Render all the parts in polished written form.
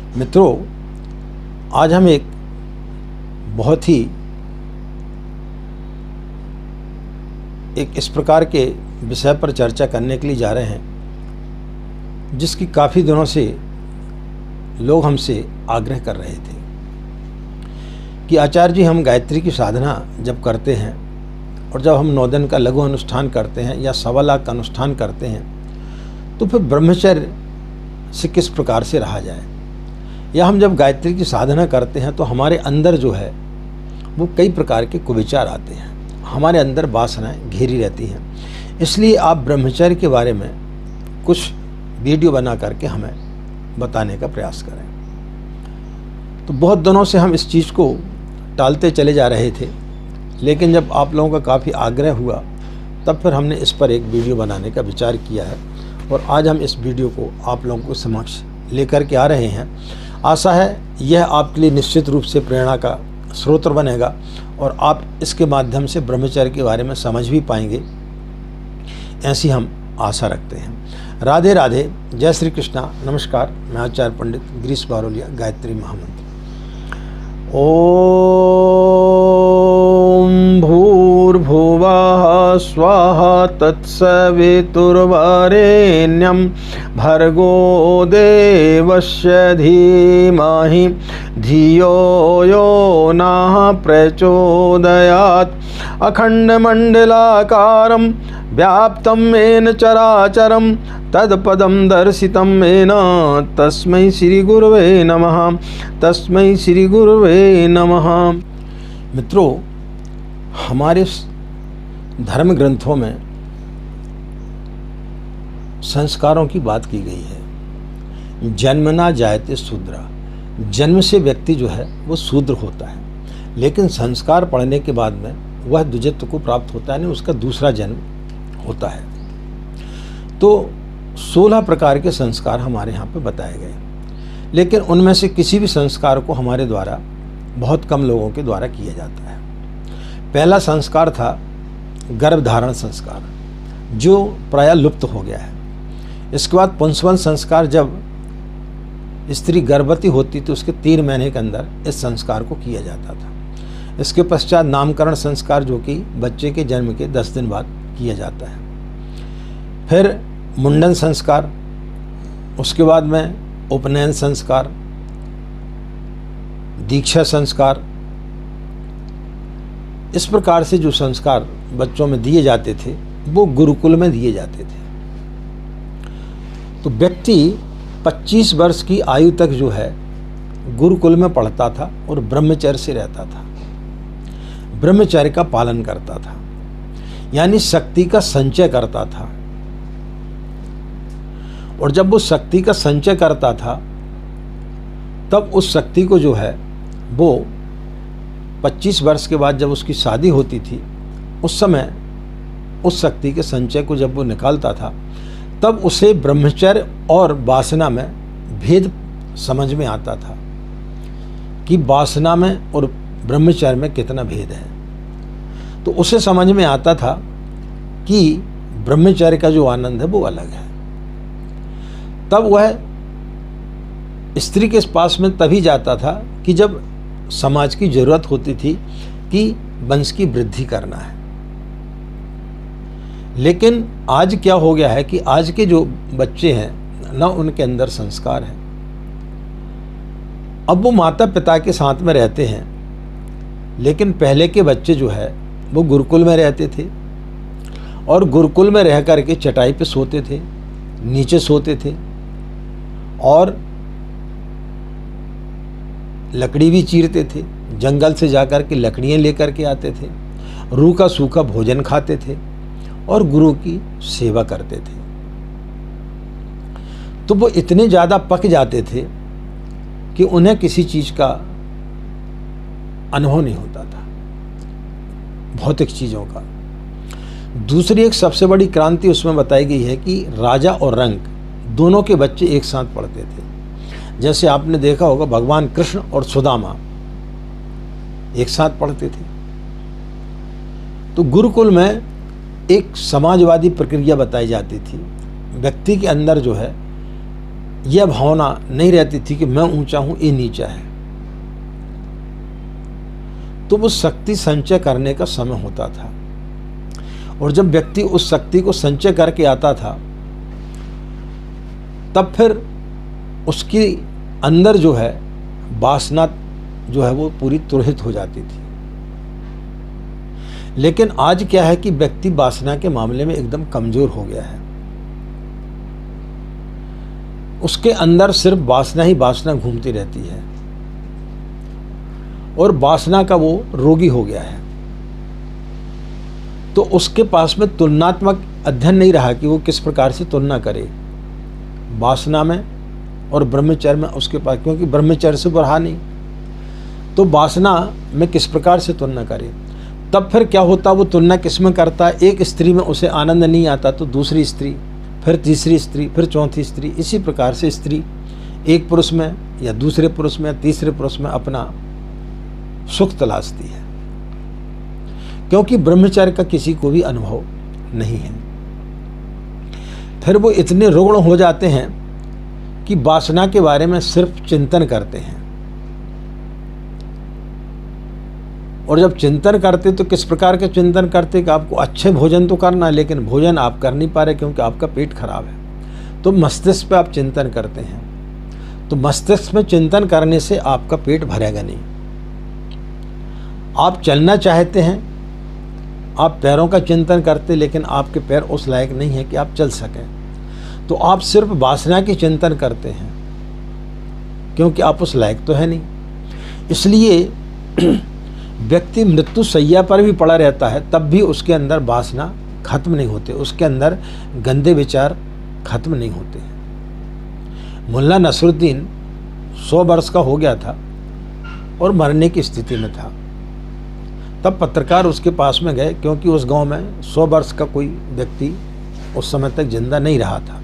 मित्रों, आज हम एक बहुत ही इस प्रकार के विषय पर चर्चा करने के लिए जा रहे हैं जिसकी काफ़ी दिनों से लोग हमसे आग्रह कर रहे थे कि आचार्य जी, हम गायत्री की साधना जब करते हैं और जब हम 9 दिन का लघु अनुष्ठान करते हैं या 1.25 लाख का अनुष्ठान करते हैं तो फिर ब्रह्मचर्य से किस प्रकार से रहा जाए, या हम जब गायत्री की साधना करते हैं तो हमारे अंदर जो है वो कई प्रकार के कुविचार आते हैं, हमारे अंदर वासनाएं घेरी रहती हैं। इसलिए आप ब्रह्मचर्य के बारे में कुछ वीडियो बना करके हमें बताने का प्रयास करें। तो बहुत दिनों से हम इस चीज़ को टालते चले जा रहे थे, लेकिन जब आप लोगों का काफ़ी आग्रह हुआ तब फिर हमने इस पर एक वीडियो बनाने का विचार किया है और आज हम इस वीडियो को आप लोगों को समक्ष लेकर के आ रहे हैं। आशा है यह आपके लिए निश्चित रूप से प्रेरणा का स्रोत बनेगा और आप इसके माध्यम से ब्रह्मचर्य के बारे में समझ भी पाएंगे, ऐसी हम आशा रखते हैं। राधे राधे, जय श्री कृष्णा, नमस्कार। मैं आचार्य पंडित गिरीश बारोलिया, गायत्री महामंत्र। ओम भूर्भुवः स्वाहा तत्सवितुर्वरेण्यं भर्गो देवस्य धीमहि धियो यो नः प्रचोदयात्। अखण्डमण्डलाकारं व्याप्तं येन चराचरं तत्पदं दर्शितं येन तस्मै श्रीगुरवे नमः, तस्मै श्रीगुरवे नमः। मित्रों, हमारे धर्म ग्रंथों में संस्कारों की बात की गई है। जन्मना जायते शूद्रा, जन्म से व्यक्ति जो है वो शूद्र होता है, लेकिन संस्कार पढ़ने के बाद में वह द्विजत्व को प्राप्त होता है, नहीं उसका दूसरा जन्म होता है। तो 16 प्रकार के संस्कार हमारे यहाँ पे बताए गए, लेकिन उनमें से किसी भी संस्कार को हमारे द्वारा बहुत कम लोगों के द्वारा किया जाता है। पहला संस्कार था गर्भधारण संस्कार, जो प्रायः लुप्त हो गया है। इसके बाद पुंसवन संस्कार, जब स्त्री गर्भवती होती तो उसके 3 महीने के अंदर इस संस्कार को किया जाता था। इसके पश्चात नामकरण संस्कार, जो कि बच्चे के जन्म के 10 दिन बाद किया जाता है। फिर मुंडन संस्कार, उसके बाद में उपनयन संस्कार, दीक्षा संस्कार। इस प्रकार से जो संस्कार बच्चों में दिए जाते थे वो गुरुकुल में दिए जाते थे। तो व्यक्ति 25 वर्ष की आयु तक जो है गुरुकुल में पढ़ता था और ब्रह्मचर्य से रहता था, ब्रह्मचर्य का पालन करता था, यानी शक्ति का संचय करता था। और जब वो शक्ति का संचय करता था तब उस शक्ति को जो है वो 25 वर्ष के बाद जब उसकी शादी होती थी, उस समय उस शक्ति के संचय को जब वो निकालता था तब उसे ब्रह्मचर्य और वासना में भेद समझ में आता था कि वासना में और ब्रह्मचर्य में कितना भेद है। तो उसे समझ में आता था कि ब्रह्मचर्य का जो आनंद है वो अलग है। तब वह स्त्री के पास में तभी जाता था कि जब समाज की जरूरत होती थी कि वंश की वृद्धि करना है। लेकिन आज क्या हो गया है कि आज के जो बच्चे हैं ना, उनके अंदर संस्कार है। अब वो माता पिता के साथ में रहते हैं, लेकिन पहले के बच्चे जो है वो गुरुकुल में रहते थे और गुरुकुल में रह करके चटाई पे सोते थे, नीचे सोते थे और लकड़ी भी चीरते थे, जंगल से जाकर के लकड़ियाँ लेकर के आते थे, रूह का सूखा भोजन खाते थे और गुरु की सेवा करते थे। तो वो इतने ज़्यादा पक जाते थे कि उन्हें किसी चीज़ का अनुभव नहीं होता था, भौतिक चीज़ों का। दूसरी एक सबसे बड़ी क्रांति उसमें बताई गई है कि राजा और रंक दोनों के बच्चे एक साथ पढ़ते थे। जैसे आपने देखा होगा भगवान कृष्ण और सुदामा एक साथ पढ़ते थे। तो गुरुकुल में एक समाजवादी प्रक्रिया बताई जाती थी। व्यक्ति के अंदर जो है यह भावना नहीं रहती थी कि मैं ऊंचा हूं, ये नीचा है। तो वो शक्ति संचय करने का समय होता था, और जब व्यक्ति उस शक्ति को संचय करके आता था, तब फिर उसकी अंदर जो है वासना जो है वो पूरी तुरहित हो जाती थी। लेकिन आज क्या है कि व्यक्ति वासना के मामले में एकदम कमजोर हो गया है। उसके अंदर सिर्फ वासना ही वासना घूमती रहती है, और वासना का वो रोगी हो गया है। तो उसके पास में तुलनात्मक अध्ययन नहीं रहा कि वो किस प्रकार से तुलना करे वासना में और ब्रह्मचर्य में उसके पास, क्योंकि ब्रह्मचर्य से बढ़ा नहीं, तो वासना में किस प्रकार से तुलना करे। तब फिर क्या होता, वो तुलना किस में करता है, एक स्त्री में उसे आनंद नहीं आता तो दूसरी स्त्री, फिर तीसरी स्त्री, फिर चौथी स्त्री, इसी प्रकार से स्त्री एक पुरुष में या दूसरे पुरुष में या तीसरे पुरुष में अपना सुख तलाशती है, क्योंकि ब्रह्मचर्य का किसी को भी अनुभव नहीं है। फिर वो इतने रुग्ण हो जाते हैं कि वासना के बारे में सिर्फ चिंतन करते हैं, और जब चिंतन करते तो किस प्रकार के चिंतन करते कि आपको अच्छे भोजन तो करना, लेकिन भोजन आप कर नहीं पा रहे क्योंकि आपका पेट खराब है। तो मस्तिष्क पे आप चिंतन करते हैं, तो मस्तिष्क में चिंतन करने से आपका पेट भरेगा नहीं। आप चलना चाहते हैं, आप पैरों का चिंतन करते, लेकिन आपके पैर उस लायक नहीं है कि आप चल सकें, तो आप सिर्फ वासना की चिंतन करते हैं, क्योंकि आप उस लायक तो है नहीं। इसलिए व्यक्ति मृत्यु शैया पर भी पड़ा रहता है, तब भी उसके अंदर वासना खत्म नहीं होते, उसके अंदर गंदे विचार खत्म नहीं होते। मुल्ला नसरुद्दीन 100 वर्ष का हो गया था और मरने की स्थिति में था। तब पत्रकार उसके पास में गए, क्योंकि उस गांव में 100 वर्ष का कोई व्यक्ति उस समय तक जिंदा नहीं रहा था।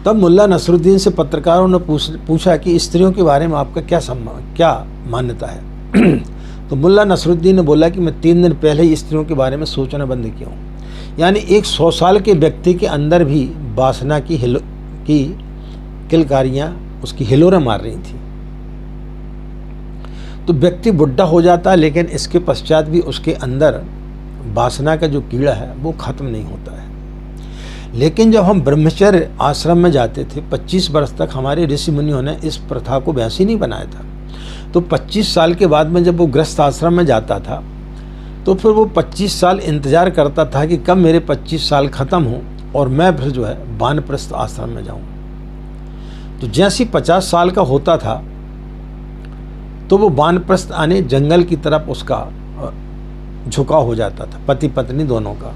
तब मुल्ला नसरुद्दीन से पत्रकारों ने पूछा कि स्त्रियों के बारे में आपका क्या मान्यता है। तो मुल्ला नसरुद्दीन ने बोला कि मैं 3 दिन पहले ही स्त्रियों के बारे में सोचना बंद किया हूँ। यानी एक 100 साल के व्यक्ति के अंदर भी वासना की किलकारियाँ उसकी हिलोरें मार रही थी। तो व्यक्ति बुढ़ा हो जाता है, लेकिन इसके पश्चात भी उसके अंदर वासना का जो कीड़ा है वो खत्म नहीं होता है। लेकिन जब हम ब्रह्मचर्य आश्रम में जाते थे, 25 वर्ष तक हमारे ऋषि मुनियों ने इस प्रथा को वैसे नहीं बनाया था। तो 25 साल के बाद में जब वो गृहस्थ आश्रम में जाता था, तो फिर वो 25 साल इंतजार करता था कि कब मेरे 25 साल ख़त्म हों और मैं फिर जो है वानप्रस्थ आश्रम में जाऊं। तो जैसे ही 50 साल का होता था, तो वो वानप्रस्थ आने जंगल की तरफ उसका झुकाव हो जाता था, पति पत्नी दोनों का।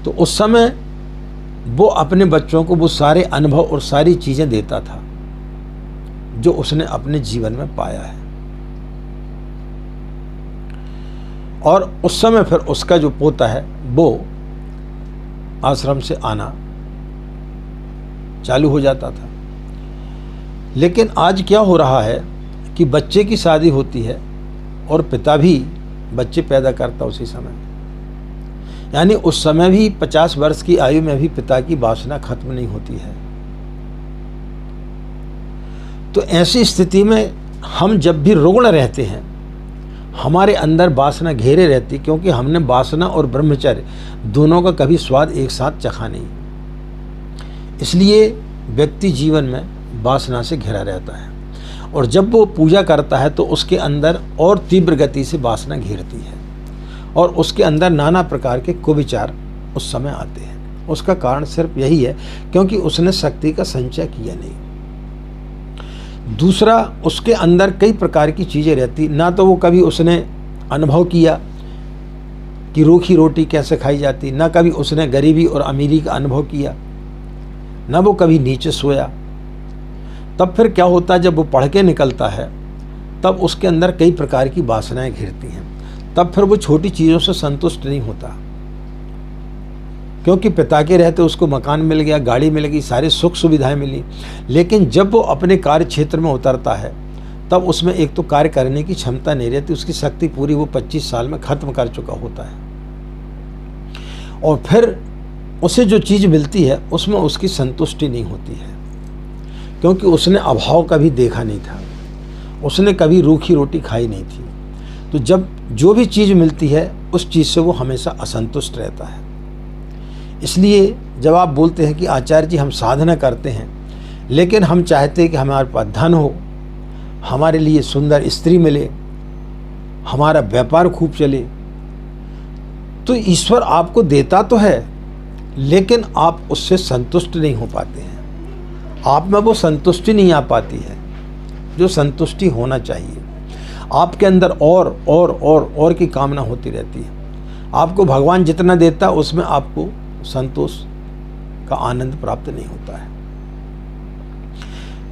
तो उस समय वो अपने बच्चों को वो सारे अनुभव और सारी चीज़ें देता था जो उसने अपने जीवन में पाया है। और उस समय फिर उसका जो पोता है वो आश्रम से आना चालू हो जाता था। लेकिन आज क्या हो रहा है कि बच्चे की शादी होती है और पिता भी बच्चे पैदा करता उसी समय, यानी उस समय भी 50 वर्ष की आयु में भी पिता की वासना खत्म नहीं होती है। तो ऐसी स्थिति में हम जब भी रुग्ण रहते हैं, हमारे अंदर वासना घेरे रहती, क्योंकि हमने वासना और ब्रह्मचर्य दोनों का कभी स्वाद एक साथ चखा नहीं। इसलिए व्यक्ति जीवन में वासना से घिरा रहता है, और जब वो पूजा करता है तो उसके अंदर और तीव्र गति से वासना घेरती है, और उसके अंदर नाना प्रकार के कुविचार उस समय आते हैं। उसका कारण सिर्फ यही है क्योंकि उसने शक्ति का संचय किया नहीं। दूसरा, उसके अंदर कई प्रकार की चीज़ें रहती, ना तो वो कभी उसने अनुभव किया कि रूखी रोटी कैसे खाई जाती, ना कभी उसने गरीबी और अमीरी का अनुभव किया, ना वो कभी नीचे सोया। तब फिर क्या होता है, जब वो पढ़ के निकलता है तब उसके अंदर कई प्रकार की वासनाएं घिरती हैं। तब फिर वो छोटी चीज़ों से संतुष्ट नहीं होता, क्योंकि पिता के रहते उसको मकान मिल गया, गाड़ी मिल गई, सारी सुख सुविधाएं मिली। लेकिन जब वो अपने कार्य क्षेत्र में उतरता है तब उसमें एक तो कार्य करने की क्षमता नहीं रहती, उसकी शक्ति पूरी वो 25 साल में खत्म कर चुका होता है, और फिर उसे जो चीज़ मिलती है उसमें उसकी संतुष्टि नहीं होती है। क्योंकि उसने अभाव कभी देखा नहीं था, उसने कभी रूखी रोटी खाई नहीं थी। तो जब जो भी चीज़ मिलती है उस चीज़ से वो हमेशा असंतुष्ट रहता है। इसलिए जब आप बोलते हैं कि आचार्य जी हम साधना करते हैं लेकिन हम चाहते हैं कि हमारे पास धन हो, हमारे लिए सुंदर स्त्री मिले, हमारा व्यापार खूब चले, तो ईश्वर आपको देता तो है लेकिन आप उससे संतुष्ट नहीं हो पाते हैं। आप में वो संतुष्टि नहीं आ पाती है जो संतुष्टि होना चाहिए। आपके अंदर और की कामना होती रहती है। आपको भगवान जितना देता उसमें आपको संतोष का आनंद प्राप्त नहीं होता है।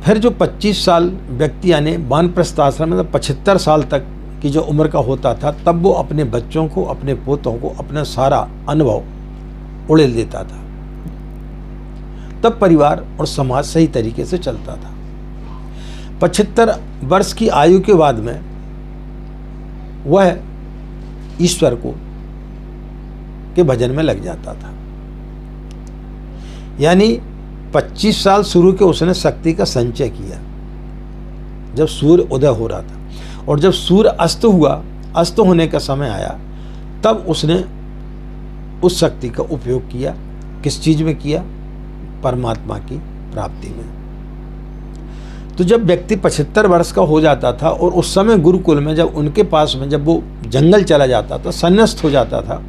फिर जो 25 साल व्यक्ति यानी वानप्रस्थ आश्रम में 75 साल तक की जो उम्र का होता था, तब वो अपने बच्चों को, अपने पोतों को अपना सारा अनुभव उड़ेल देता था। तब परिवार और समाज सही तरीके से चलता था। 75 वर्ष की आयु के बाद में वह ईश्वर को के भजन में लग जाता था। यानी 25 साल शुरू के उसने शक्ति का संचय किया जब सूर्य उदय हो रहा था, और जब सूर्य अस्त हुआ, अस्त होने का समय आया, तब उसने उस शक्ति का उपयोग किया। किस चीज़ में किया? परमात्मा की प्राप्ति में। तो जब व्यक्ति 75 वर्ष का हो जाता था और उस समय गुरुकुल में जब उनके पास में जब वो जंगल चला जाता था, संन्यास्त हो जाता था,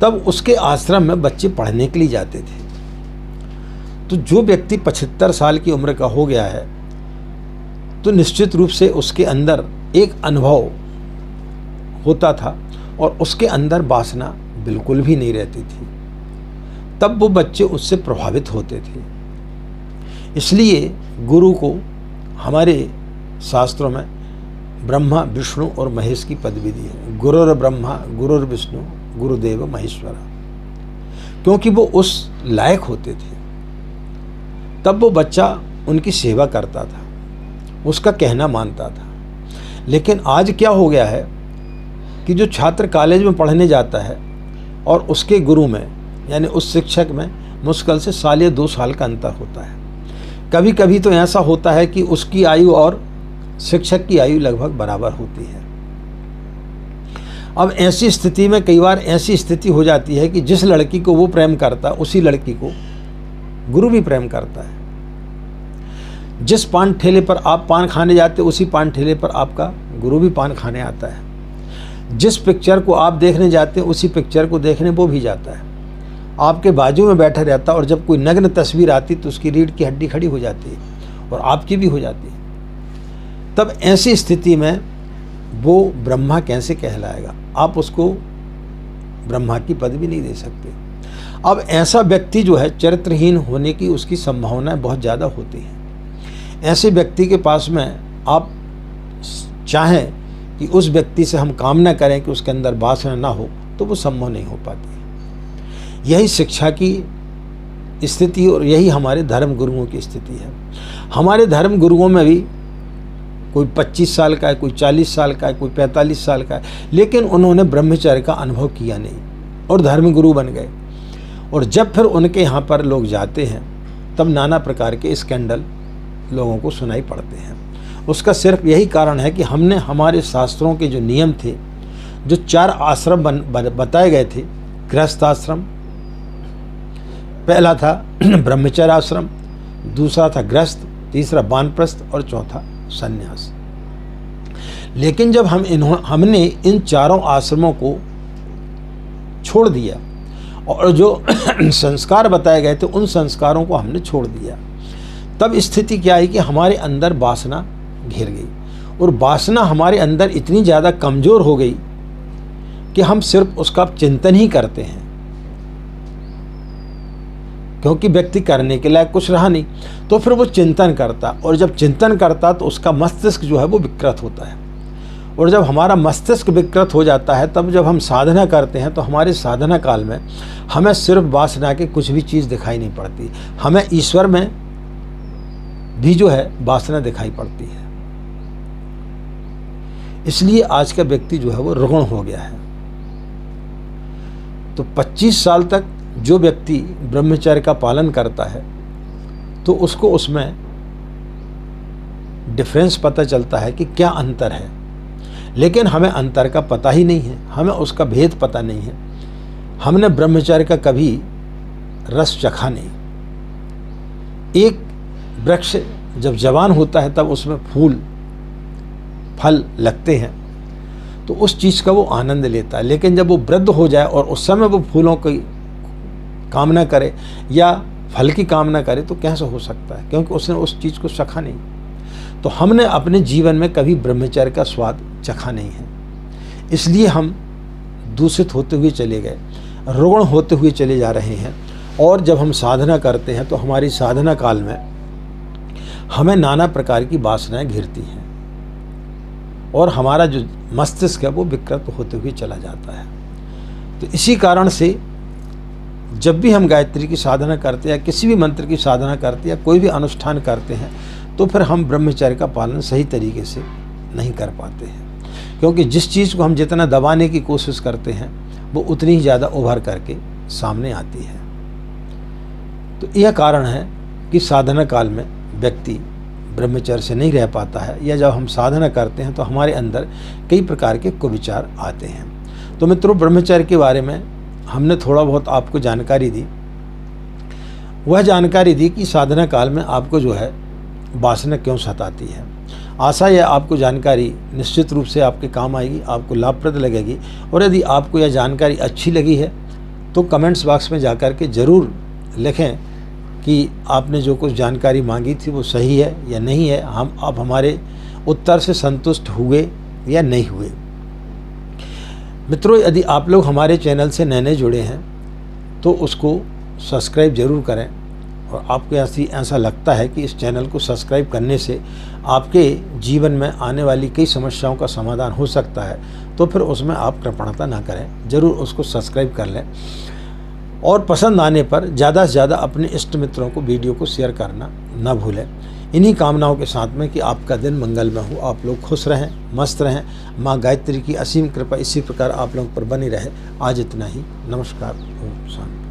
तब उसके आश्रम में बच्चे पढ़ने के लिए जाते थे। तो जो व्यक्ति 75 साल की उम्र का हो गया है तो निश्चित रूप से उसके अंदर एक अनुभव होता था और उसके अंदर वासना बिल्कुल भी नहीं रहती थी। तब वो बच्चे उससे प्रभावित होते थे। इसलिए गुरु को हमारे शास्त्रों में ब्रह्मा, विष्णु और महेश की पदवी दी है। गुरुर ब्रह्मा, गुरुर विष्णु, गुरुदेव महेश्वरा, क्योंकि वो उस लायक होते थे। तब वो बच्चा उनकी सेवा करता था, उसका कहना मानता था। लेकिन आज क्या हो गया है कि जो छात्र कॉलेज में पढ़ने जाता है और उसके गुरु में यानी उस शिक्षक में मुश्किल से साल या 2 साल का अंतर होता है। कभी कभी तो ऐसा होता है कि उसकी आयु और शिक्षक की आयु लगभग बराबर होती है। अब ऐसी स्थिति में कई बार ऐसी स्थिति हो जाती है कि जिस लड़की को वो प्रेम करता है उसी लड़की को गुरु भी प्रेम करता है। जिस पान ठेले पर आप पान खाने जाते उसी पान ठेले पर आपका गुरु भी पान खाने आता है। जिस पिक्चर को आप देखने जाते हैं उसी पिक्चर को देखने वो भी जाता है। आपके बाजू में बैठा रहता और जब कोई नग्न तस्वीर आती तो उसकी रीढ़ की हड्डी खड़ी हो जाती है और आपकी भी हो जाती है। तब ऐसी स्थिति में वो ब्रह्मा कैसे कहलाएगा? आप उसको ब्रह्मा की पदवी नहीं दे सकते। अब ऐसा व्यक्ति जो है चरित्रहीन होने की उसकी संभावना बहुत ज़्यादा होती है। ऐसे व्यक्ति के पास में आप चाहें कि उस व्यक्ति से हम कामना करें कि उसके अंदर वासना ना हो तो वो संभव नहीं हो पाती। यही शिक्षा की स्थिति और यही हमारे धर्म गुरुओं की स्थिति है। हमारे धर्म गुरुओं में भी कोई 25 साल का है, कोई 40 साल का है, कोई 45 साल का है, लेकिन उन्होंने ब्रह्मचर्य का अनुभव किया नहीं और धर्म गुरु बन गए। और जब फिर उनके यहाँ पर लोग जाते हैं तब नाना प्रकार के स्कैंडल लोगों को सुनाई पड़ते हैं। उसका सिर्फ यही कारण है कि हमने हमारे शास्त्रों के जो नियम थे, जो 4 आश्रम बताए गए थे, गृहस्थ आश्रम, पहला था ब्रह्मचर्य आश्रम, दूसरा था गृहस्थ, तीसरा वानप्रस्थ और चौथा संन्यास। लेकिन जब हमने इन चारों आश्रमों को छोड़ दिया और जो संस्कार बताए गए थे उन संस्कारों को हमने छोड़ दिया, तब स्थिति क्या है कि हमारे अंदर वासना घिर गई और वासना हमारे अंदर इतनी ज़्यादा कमज़ोर हो गई कि हम सिर्फ उसका चिंतन ही करते हैं, क्योंकि व्यक्ति करने के लायक कुछ रहा नहीं। तो फिर वो चिंतन करता और जब चिंतन करता तो उसका मस्तिष्क जो है वो विकृत होता है। और जब हमारा मस्तिष्क विकृत हो जाता है तब जब हम साधना करते हैं तो हमारे साधना काल में हमें सिर्फ वासना के कुछ भी चीज़ दिखाई नहीं पड़ती, हमें ईश्वर में भी जो है वासना दिखाई पड़ती है। इसलिए आज का व्यक्ति जो है वो रुग्ण हो गया है। तो 25 साल तक जो व्यक्ति ब्रह्मचर्य का पालन करता है तो उसको उसमें डिफरेंस पता चलता है कि क्या अंतर है, लेकिन हमें अंतर का पता ही नहीं है, हमें उसका भेद पता नहीं है। हमने ब्रह्मचर्य का कभी रस चखा नहीं। एक वृक्ष जब जवान होता है तब उसमें फूल फल लगते हैं तो उस चीज़ का वो आनंद लेता है, लेकिन जब वो वृद्ध हो जाए और उस समय वो फूलों की कामना करे या फल की कामना करे तो कैसे हो सकता है, क्योंकि उसने उस चीज़ को चखा नहीं। तो हमने अपने जीवन में कभी ब्रह्मचर्य का स्वाद चखा नहीं है, इसलिए हम दूषित होते हुए चले गए, रुग्ण होते हुए चले जा रहे हैं। और जब हम साधना करते हैं तो हमारी साधना काल में हमें नाना प्रकार की वासनाएं घिरती हैं और हमारा जो मस्तिष्क है वो विकृत होते हुए चला जाता है। तो इसी कारण से जब भी हम गायत्री की साधना करते हैं या किसी भी मंत्र की साधना करते हैं या कोई भी अनुष्ठान करते हैं तो फिर हम ब्रह्मचर्य का पालन सही तरीके से नहीं कर पाते हैं, क्योंकि जिस चीज़ को हम जितना दबाने की कोशिश करते हैं वो उतनी ही ज़्यादा उभर करके सामने आती है। तो यह कारण है कि साधना काल में व्यक्ति ब्रह्मचर्य से नहीं रह पाता है, या जब हम साधना करते हैं तो हमारे अंदर कई प्रकार के कुविचार आते हैं। तो मित्रों, ब्रह्मचर्य के बारे में हमने थोड़ा बहुत आपको जानकारी दी। वह जानकारी दी कि साधना काल में आपको जो है वासना क्यों सताती है। आशा है आपको जानकारी निश्चित रूप से आपके काम आएगी, आपको लाभप्रद लगेगी। और यदि आपको यह जानकारी अच्छी लगी है तो कमेंट्स बॉक्स में जाकर के ज़रूर लिखें कि आपने जो कुछ जानकारी मांगी थी वो सही है या नहीं है, हम आप हमारे उत्तर से संतुष्ट हुए या नहीं हुए। मित्रों, यदि आप लोग हमारे चैनल से नए नए जुड़े हैं तो उसको सब्सक्राइब ज़रूर करें, और आपको ऐसा लगता है कि इस चैनल को सब्सक्राइब करने से आपके जीवन में आने वाली कई समस्याओं का समाधान हो सकता है, तो फिर उसमें आप कृपणता ना करें, ज़रूर उसको सब्सक्राइब कर लें। और पसंद आने पर ज़्यादा से ज़्यादा अपने इष्ट मित्रों को वीडियो को शेयर करना ना भूलें। इन्हीं कामनाओं के साथ में कि आपका दिन मंगलमय हो, आप लोग खुश रहें, मस्त रहें, माँ गायत्री की असीम कृपा इसी प्रकार आप लोगों पर बनी रहे। आज इतना ही। नमस्कार। ओम शांति।